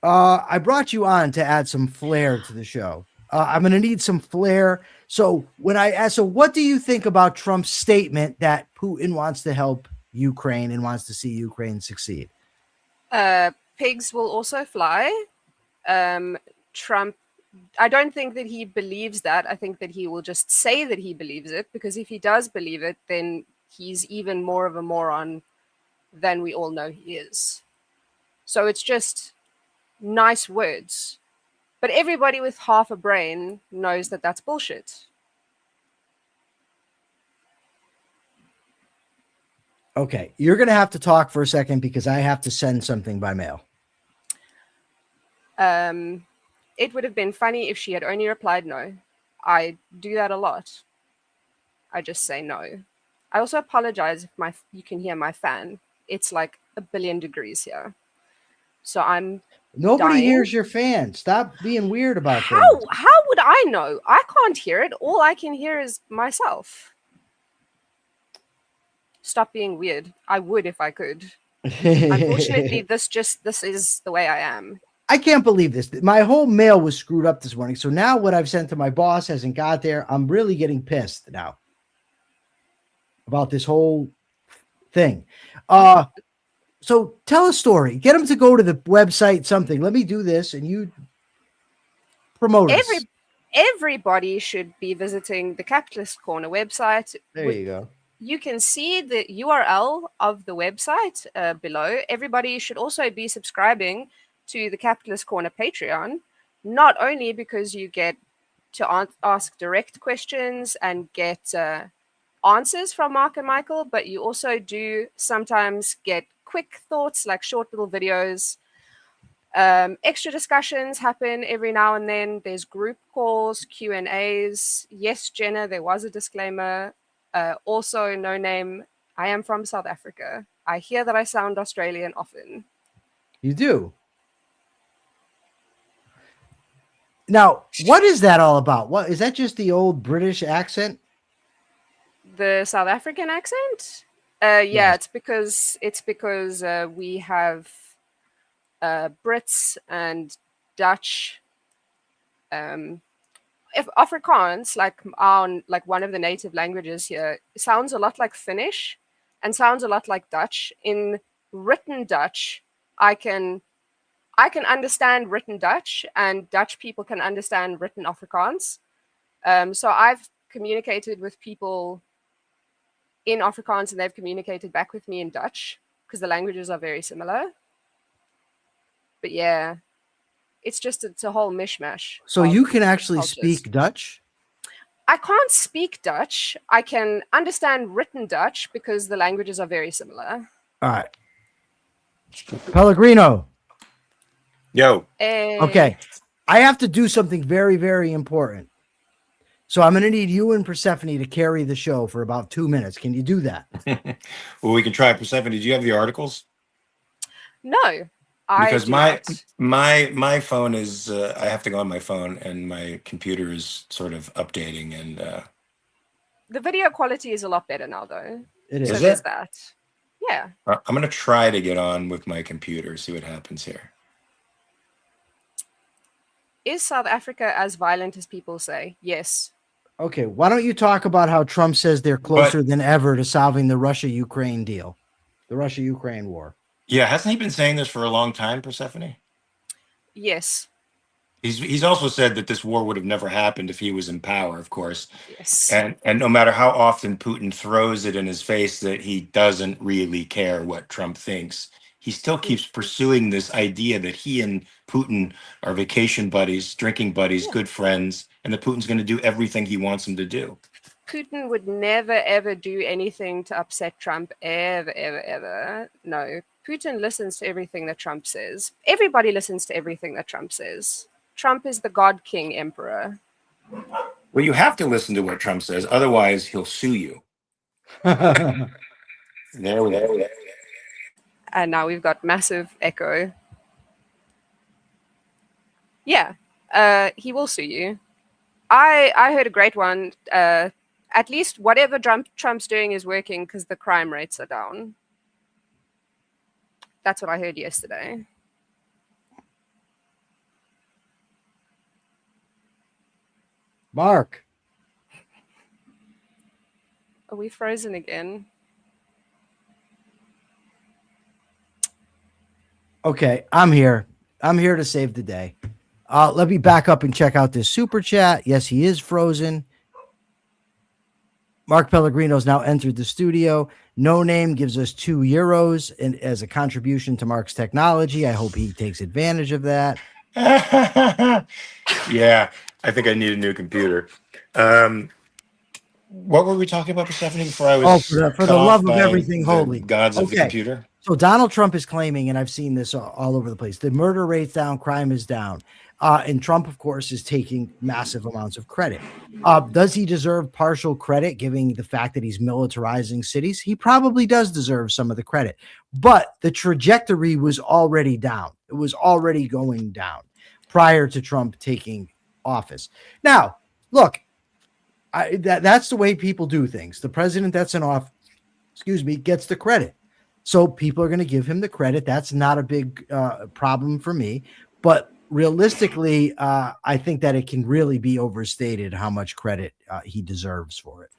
I brought you on to add some flair to the show. I'm going to need some flair. So when I ask, so what do you think about Trump's statement that Putin wants to help Ukraine and wants to see Ukraine succeed? Pigs will also fly. Trump, I don't think that he believes that. I think that he will just say that he believes it, because if he does believe it, then he's even more of a moron than we all know he is. So it's just nice words. But everybody with half a brain knows that that's bullshit. Okay, you're going to have to talk for a second because I have to send something by mail. It would have been funny if she had only replied no. I do that a lot. I just say no. I also apologize if you can hear my fan. It's like 1 billion degrees here. So I'm Nobody dying. hears your fan. Stop being weird about How would I know? I can't hear it. All I can hear is myself. Stop being weird. I would if I could. Unfortunately, this is the way I am. I can't believe this. My whole mail was screwed up this morning. So now what I've sent to my boss hasn't got there. I'm really getting pissed now about this whole thing. So tell a story. Get them to go to the website, something. Let me do this and you promote us. Everybody should be visiting the Capitalist Corner website. There you go. You can see the URL of the website below. Everybody should also be subscribing to the Capitalist Corner Patreon, not only because you get to ask direct questions and get answers from Mark and Michael, but you also do sometimes get quick thoughts, like short little videos. Extra discussions happen every now and then. There's group calls, Q&As. Yes, Jenna, there was a disclaimer. Also, no name. I am from South Africa. I hear that I sound Australian often. You do. Now, what is that all about? What is that? Just the old British accent? The South African accent? Yeah, Yes. it's because we have Brits and Dutch. If Afrikaans, like one of the native languages here, sounds a lot like Finnish and sounds a lot like Dutch. In written Dutch, I can understand written Dutch, and Dutch people can understand written Afrikaans. So I've communicated with people in Afrikaans, and they've communicated back with me in Dutch because the languages are very similar. But yeah, it's a whole mishmash. So you can actually cultures. speak Dutch? I can't speak Dutch. I can understand written Dutch because the languages are very similar. All right. Pellegrino. Yo. Okay. I have to do something very, very important. So I'm going to need you and Persephone to carry the show for about 2 minutes. Can you do that? Well, we can try. Persephone, did you have the articles? No. Because my phone is I have to go on my phone, and my computer is sort of updating, and the video quality is a lot better now, though. It is. So Is there's it? that. Yeah. I'm gonna try to get on with my computer, see what happens here. Is South Africa as violent as people say? Yes. Okay. Why don't you talk about how Trump says they're closer than ever to solving the Russia-Ukraine deal? the Russia-Ukraine war. Yeah, hasn't he been saying this for a long time, Persephone? Yes. He's also said that this war would have never happened if he was in power, of course. Yes. And no matter how often Putin throws it in his face that he doesn't really care what Trump thinks, he still keeps pursuing this idea that he and Putin are vacation buddies, drinking buddies, good friends, and that Putin's going to do everything he wants him to do. Putin would never, ever do anything to upset Trump, ever, ever, ever. No, Putin listens to everything that Trump says. Everybody listens to everything that Trump says. Trump is the God King Emperor. Well, you have to listen to what Trump says, otherwise he'll sue you. There we go. And now we've got massive echo. Yeah, he will sue you. I heard a great one. At least whatever Trump's doing is working because the crime rates are down. That's what I heard yesterday. Mark. Are we frozen again? Okay, I'm here. I'm here to save the day. Let me back up and check out this super chat. Yes, he is frozen. Mark Pellegrino's now entered the studio. No Name gives us €2 and as a contribution to Mark's technology. I hope he takes advantage of that. Yeah, I think I need a new computer. What were we talking about, Stephanie? Before I was for the love of everything holy, gods of the computer. So Donald Trump is claiming, and I've seen this all over the place, the murder rate's down, crime is down. And Trump, of course, is taking massive amounts of credit. Does he deserve partial credit, given the fact that he's militarizing cities? He probably does deserve some of the credit. But the trajectory was already down. It was already going down prior to Trump taking office. Now, look, that's the way people do things. The president that's in office, gets the credit. So people are going to give him the credit. That's not a big problem for me. But realistically, I think that it can really be overstated how much credit he deserves for it.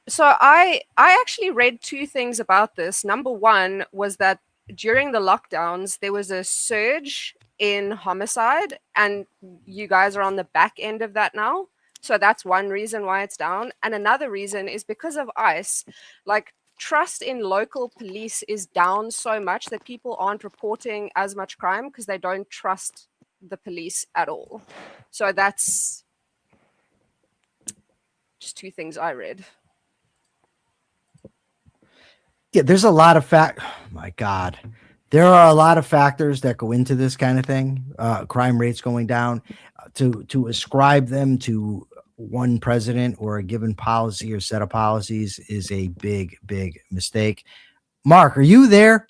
So I actually read two things about this. Number one was that during the lockdowns, there was a surge in homicide, and you guys are on the back end of that now. So that's one reason why it's down. And another reason is because of ICE. Like, trust in local police is down so much that people aren't reporting as much crime because they don't trust the police at all. So that's just two things I read. Yeah, there's a lot of oh my God. There are a lot of factors that go into this kind of thing. Crime rates going down. To ascribe them to one president or a given policy or set of policies is a big, big mistake. Mark, are you there?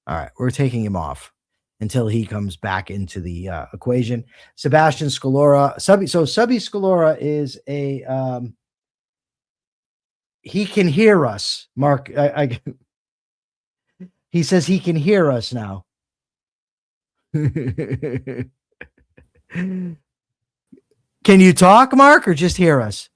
All right, we're taking him off until he comes back into the equation. Sebastian Scalora, Subby Scalora is a he can hear us. Mark, he says he can hear us now. Can you talk, Mark, or just hear us?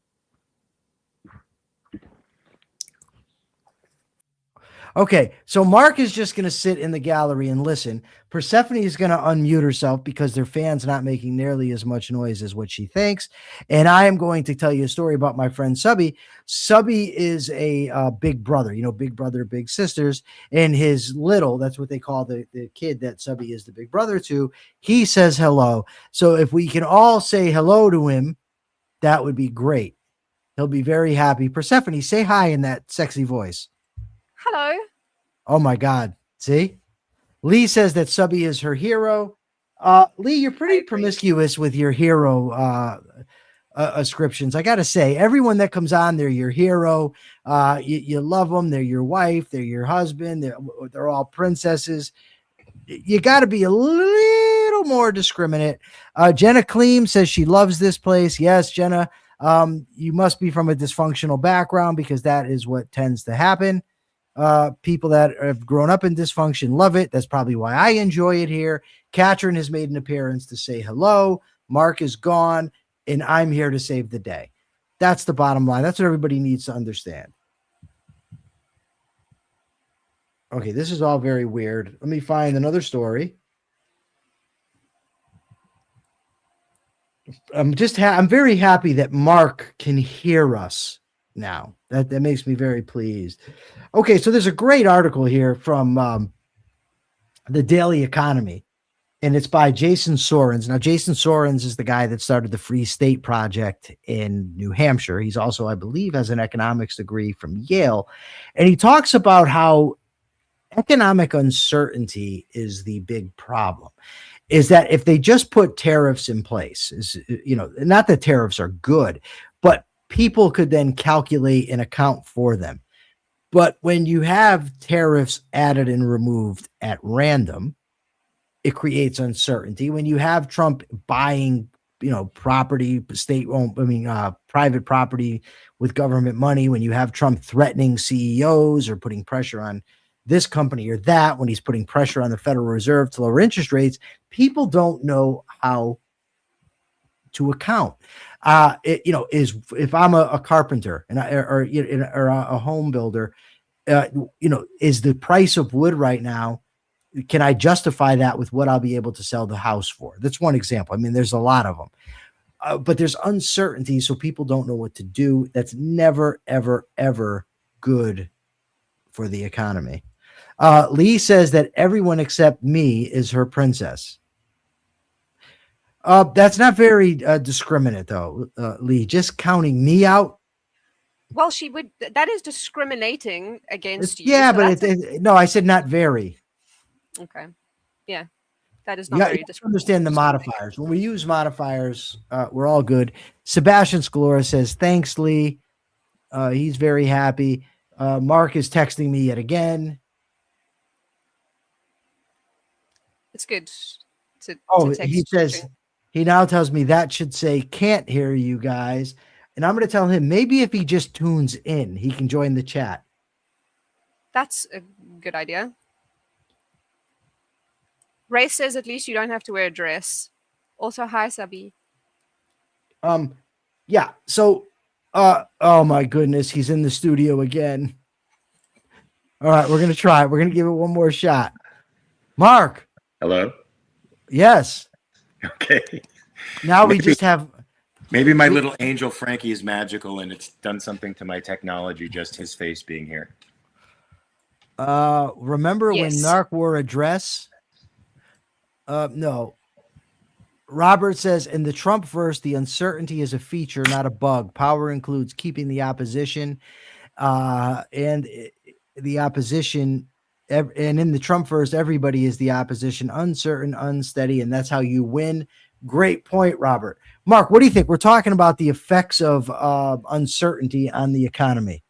Okay, so Mark is just going to sit in the gallery and listen. Persephone is going to unmute herself because their fan's not making nearly as much noise as what she thinks. And I am going to tell you a story about my friend Subby. Subby is a big brother, big brother, big sisters. And his little, that's what they call the kid that Subby is the big brother to, he says hello. So if we can all say hello to him, that would be great. He'll be very happy. Persephone, say hi in that sexy voice. Hello. Oh my God. See? Lee says that Subby is her hero. Lee, you're pretty promiscuous with your hero ascriptions. I got to say, everyone that comes on, they're your hero. You love them. They're your wife. They're your husband. They're all princesses. You got to be a little more discriminate. Jenna Kleem says she loves this place. Yes, Jenna, you must be from a dysfunctional background because that is what tends to happen. People that have grown up in dysfunction love it. That's probably why I enjoy it here. Katrin has made an appearance to say hello. Mark is gone, and I'm here to save the day. That's the bottom line. That's what everybody needs to understand. Okay, this is all very weird. Let me find another story. I'm very happy that Mark can hear us now. That makes me very pleased. Okay, so there's a great article here from the Daily Economy, and it's by Jason Sorens. Now, Jason Sorens is the guy that started the Free State Project in New Hampshire. He's also, I believe, has an economics degree from Yale, and he talks about how economic uncertainty is the big problem. Is that if they just put tariffs in place, not that tariffs are good, but people could then calculate and account for them. But when you have tariffs added and removed at random, it creates uncertainty. When you have Trump buying, property, private property with government money, when you have Trump threatening CEOs or putting pressure on this company or that, when he's putting pressure on the Federal Reserve to lower interest rates, people don't know how to account. If I'm a carpenter or a home builder, is the price of wood right now, can I justify that with what I'll be able to sell the house for? That's one example. I mean, there's a lot of them, but there's uncertainty, so people don't know what to do. That's never, ever, ever good for the economy. Lee says that everyone except me is her princess. That's not very discriminate, though, Lee. Just counting me out. Well, she would. That is discriminating against you. Yeah, so but no, I said not very. Okay. Yeah, that is not very discriminating. Understand the modifiers. When we use modifiers, we're all good. Sebastian Scalora says, thanks, Lee. He's very happy. Mark is texting me yet again. It's good to text. He says, he now tells me that should say can't hear you guys. And I'm going to tell him maybe if he just tunes in, he can join the chat. That's a good idea. Ray says at least you don't have to wear a dress. Also, hi, Sabi. Yeah. So, oh my goodness, he's in the studio again. All right, we're going to try it. We're going to give it one more shot. Mark. Hello? Yes. Okay. Now we just have... Maybe my little angel Frankie is magical and it's done something to my technology, just his face being here. Remember when Mark wore a dress? No. Robert says, in the Trump verse, the uncertainty is a feature, not a bug. Power includes keeping the opposition and the opposition. And in the Trump verse, everybody is the opposition, uncertain, unsteady, and that's how you win. Great point, Robert. Mark, what do you think? We're talking about the effects of uncertainty on the economy.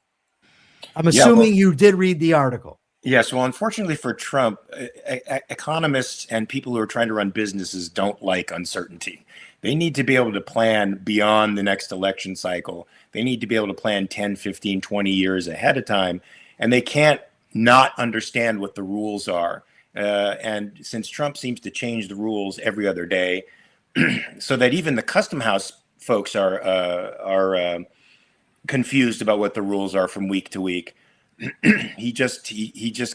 I'm assuming you did read the article. Yes. Well, unfortunately for Trump, economists and people who are trying to run businesses don't like uncertainty. They need to be able to plan beyond the next election cycle. They need to be able to plan 10, 15, 20 years ahead of time. And they can't not understand what the rules are. And since Trump seems to change the rules every other day, so that even the Custom House folks are confused about what the rules are from week to week. He just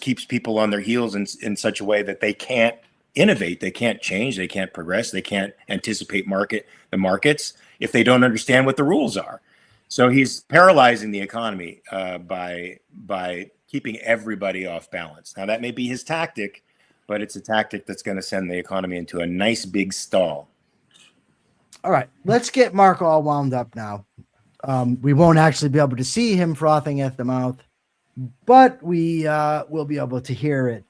keeps people on their heels in such a way that they can't innovate, they can't change, they can't progress, they can't anticipate the markets if they don't understand what the rules are. So he's paralyzing the economy by keeping everybody off balance. Now that may be his tactic, but it's a tactic that's going to send the economy into a nice big stall. All right, let's get Mark all wound up now. We won't actually be able to see him frothing at the mouth, but we will be able to hear it.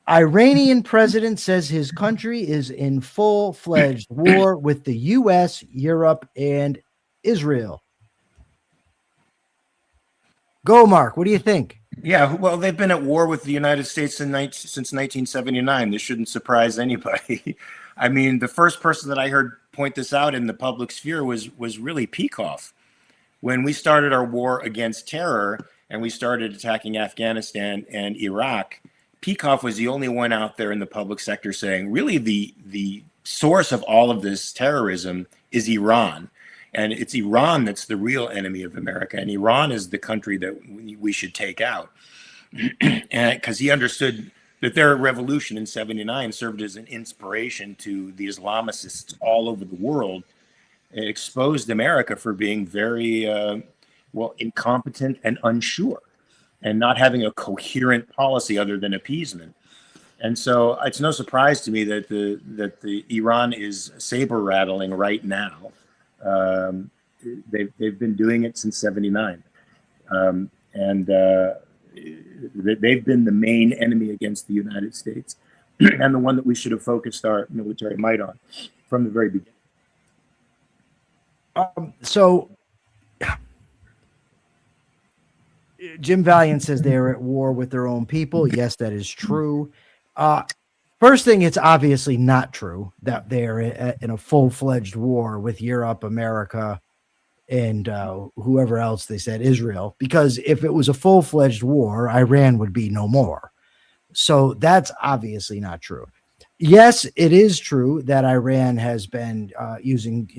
Iranian president says his country is in full-fledged war with the U.S., Europe, and Israel. Go, Mark. What do you think? Yeah, well, they've been at war with the United States since 1979. This shouldn't surprise anybody. I mean, the first person that I heard point this out in the public sphere was really Peikoff. When we started our war against terror and we started attacking Afghanistan and Iraq, Peikoff was the only one out there in the public sector saying, really, the source of all of this terrorism is Iran. And it's Iran that's the real enemy of America. And Iran is the country that we should take out. and because he understood that their revolution in '79 served as an inspiration to the Islamicists all over the world. It exposed America for being very incompetent and unsure, and not having a coherent policy other than appeasement. And so it's no surprise to me that the Iran is saber rattling right now. They've been doing it since '79, and they've been the main enemy against the United States, and the one that we should have focused our military might on from the very beginning. So Jim Valiant says they're at war with their own people. Yes, that is true. First thing, it's obviously not true that they're in a full-fledged war with Europe, America, and whoever else they said, Israel, because if it was a full-fledged war, Iran would be no more. So that's obviously not true. Yes, it is true that Iran has been using,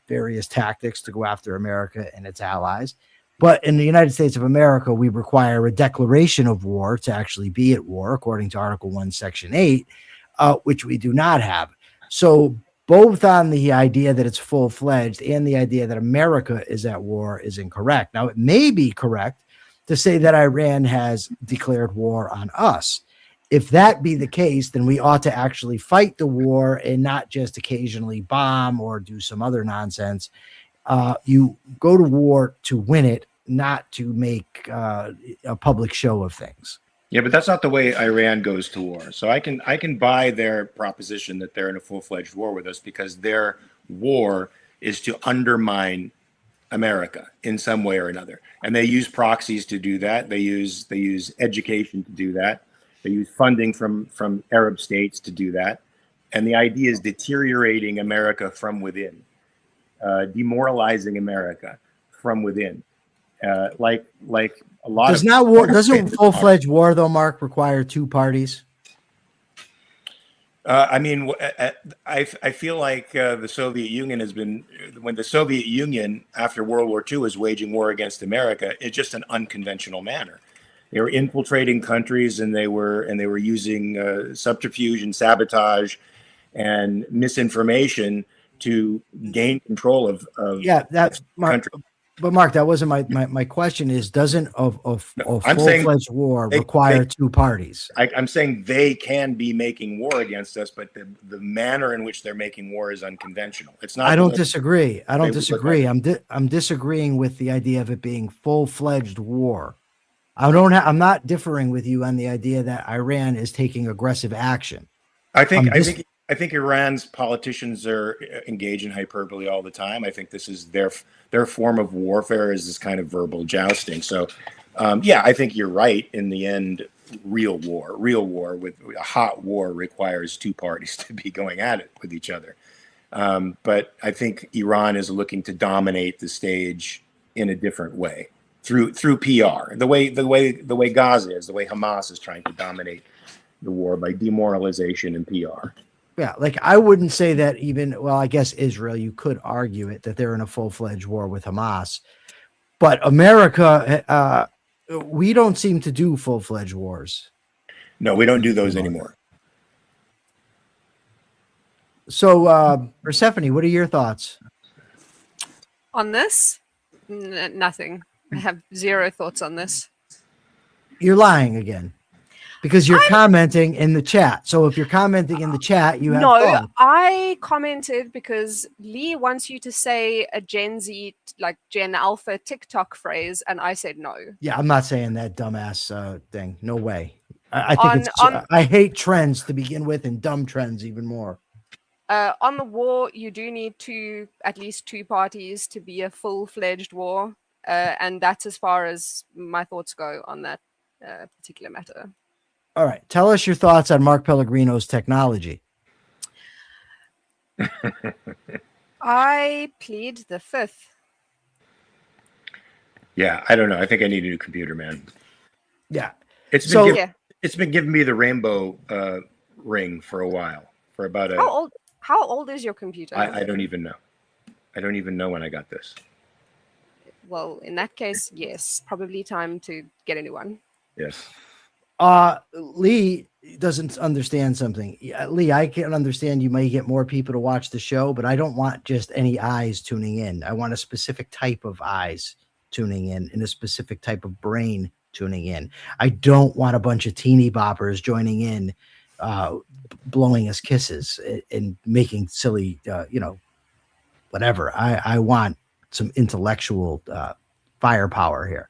various tactics to go after America and its allies. But in the United States of America, we require a declaration of war to actually be at war, according to Article 1, Section 8, which we do not have. So both on the idea that it's full-fledged and the idea that America is at war is incorrect. Now, it may be correct to say that Iran has declared war on us. If that be the case, then we ought to actually fight the war and not just occasionally bomb or do some other nonsense. You go to war to win it, not to make a public show of things. Yeah, but that's not the way Iran goes to war. So I can buy their proposition that they're in a full-fledged war with us, because their war is to undermine America in some way or another. And they use proxies to do that. They use education to do that. They use funding from Arab states to do that. And the idea is deteriorating America from within, demoralizing America from within. Like a lot doesn't full-fledged war, though, Mark, require two parties? I feel like the Soviet Union has been, when the Soviet Union after World War II was waging war against America, it's just an unconventional manner. They were infiltrating countries, and they were using subterfuge and sabotage and misinformation to gain control of that's Mark. But Mark, that wasn't my question. Is doesn't a full-fledged war require two parties? I'm saying they can be making war against us, but the manner in which they're making war is unconventional. It's not. I don't disagree. I'm disagreeing with the idea of it being full-fledged war. I'm not differing with you on the idea that Iran is taking aggressive action. I think Iran's politicians are engaged in hyperbole all the time. I think this is their form of warfare, is this kind of verbal jousting. So, I think you're right. In the end, real war with a hot war requires two parties to be going at it with each other. But I think Iran is looking to dominate the stage in a different way through PR. The way Gaza is, the way Hamas is trying to dominate the war by demoralization and PR. Yeah, like I wouldn't say that I guess Israel, you could argue it that they're in a full-fledged war with Hamas. But America, we don't seem to do full-fledged wars. No, we don't do those anymore. So, Persephone, what are your thoughts on this? Nothing. I have zero thoughts on this. You're lying again. Because you're commenting in the chat. So if you're commenting in the chat, you have thoughts. I commented because Lee wants you to say a Gen Z, like Gen Alpha TikTok phrase, and I said no. Yeah, I'm not saying that dumbass thing. No way. I think I hate trends to begin with, and dumb trends even more. On the war, you do need at least two parties to be a full-fledged war, and that's as far as my thoughts go on that particular matter. All right. Tell us your thoughts on Mark Pellegrino's technology. I plead the fifth. Yeah, I don't know. I think I need a new computer, man. Yeah. It's been giving me the rainbow ring for a while. For about How old is your computer? I don't even know. I don't even know when I got this. Well, in that case, yes, probably time to get a new one. Yes. Lee doesn't understand something. Lee, I can understand you may get more people to watch the show, but I don't want just any eyes tuning in. I want a specific type of eyes tuning in and a specific type of brain tuning in. I don't want a bunch of teeny boppers joining in, blowing us kisses and making silly, whatever. I want some intellectual firepower here.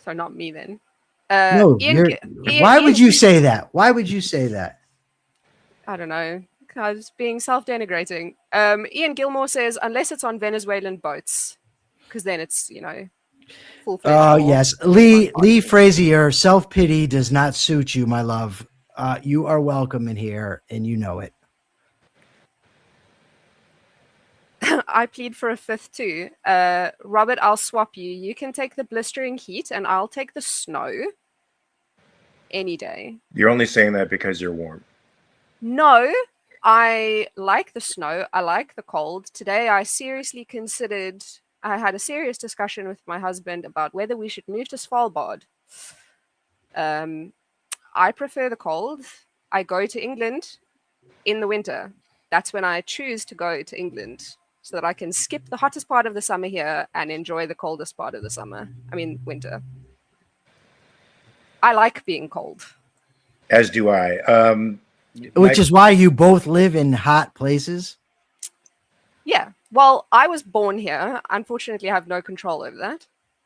So not me then. No, why would you say that? Why would you say that? I don't know. I was being self-denigrating. Ian Gilmore says, unless it's on Venezuelan boats, because then it's, full-fledged Oh, war. yes. Lee Frazier, self-pity does not suit you, my love. You are welcome in here, and you know it. I plead for a fifth too. Robert, I'll swap you. You can take the blistering heat and I'll take the snow any day. You're only saying that because you're warm. No, I like the snow. I like the cold. Today, I had a serious discussion with my husband about whether we should move to Svalbard. I prefer the cold. I go to England in the winter. That's when I choose to go to England, so that I can skip the hottest part of the summer here and enjoy the coldest part of the summer. I mean, winter. I like being cold. As do I. Which is why you both live in hot places? Yeah. Well, I was born here. Unfortunately, I have no control over that.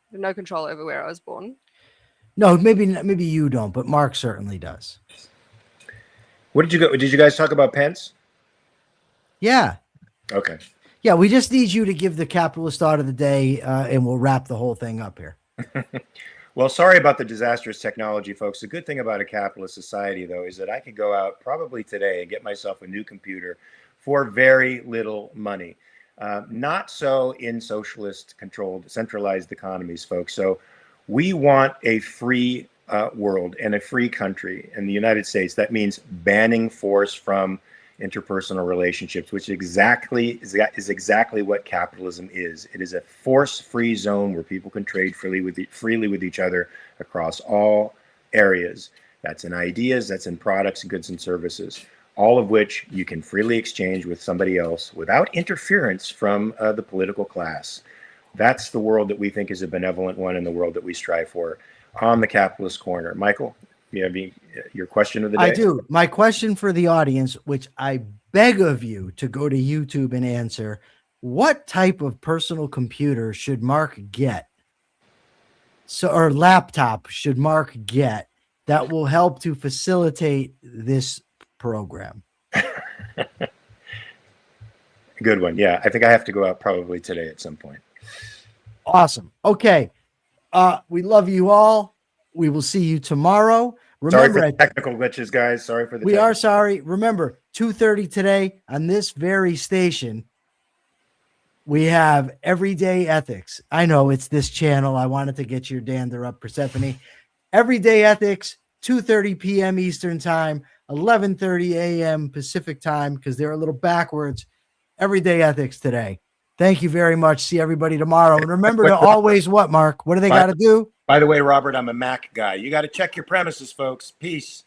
I have no control over where I was born. No, maybe you don't, but Mark certainly does. What did you go? Did you guys talk about Pence? Yeah. Okay. Yeah, we just need you to give the capitalist thought of the day, and we'll wrap the whole thing up here. Well, sorry about the disastrous technology, folks. The good thing about a capitalist society, though, is that I could go out probably today and get myself a new computer for very little money. Not so in socialist-controlled, centralized economies, folks. So we want a free world and a free country in the United States. That means banning force from interpersonal relationships, which is exactly what capitalism is. It is a force-free zone where people can trade freely with each other across all areas. That's in ideas, that's in products, goods, and services, all of which you can freely exchange with somebody else without interference from the political class. That's the world that we think is a benevolent one, and the world that we strive for on the Capitalist Corner. Michael, you have your question of the day? I do. My question for the audience, which I beg of you to go to YouTube and answer: what type of personal computer should Mark get? Or laptop should Mark get that will help to facilitate this program? Good one. Yeah, I think I have to go out probably today at some point. Awesome. Okay. We love you all. We will see you tomorrow. Remember, sorry for the technical glitches, guys. Sorry for the We are sorry. Remember, 2:30 today on this very station, we have Everyday Ethics. I know it's this channel. I wanted to get your dander up, Persephone. Everyday Ethics, 2:30 p.m. Eastern Time, 11:30 a.m. Pacific Time, because they're a little backwards. Everyday Ethics today. Thank you very much. See everybody tomorrow. And remember to always what, Mark? What do they got to do? By the way, Robert, I'm a Mac guy. You got to check your premises, folks. Peace.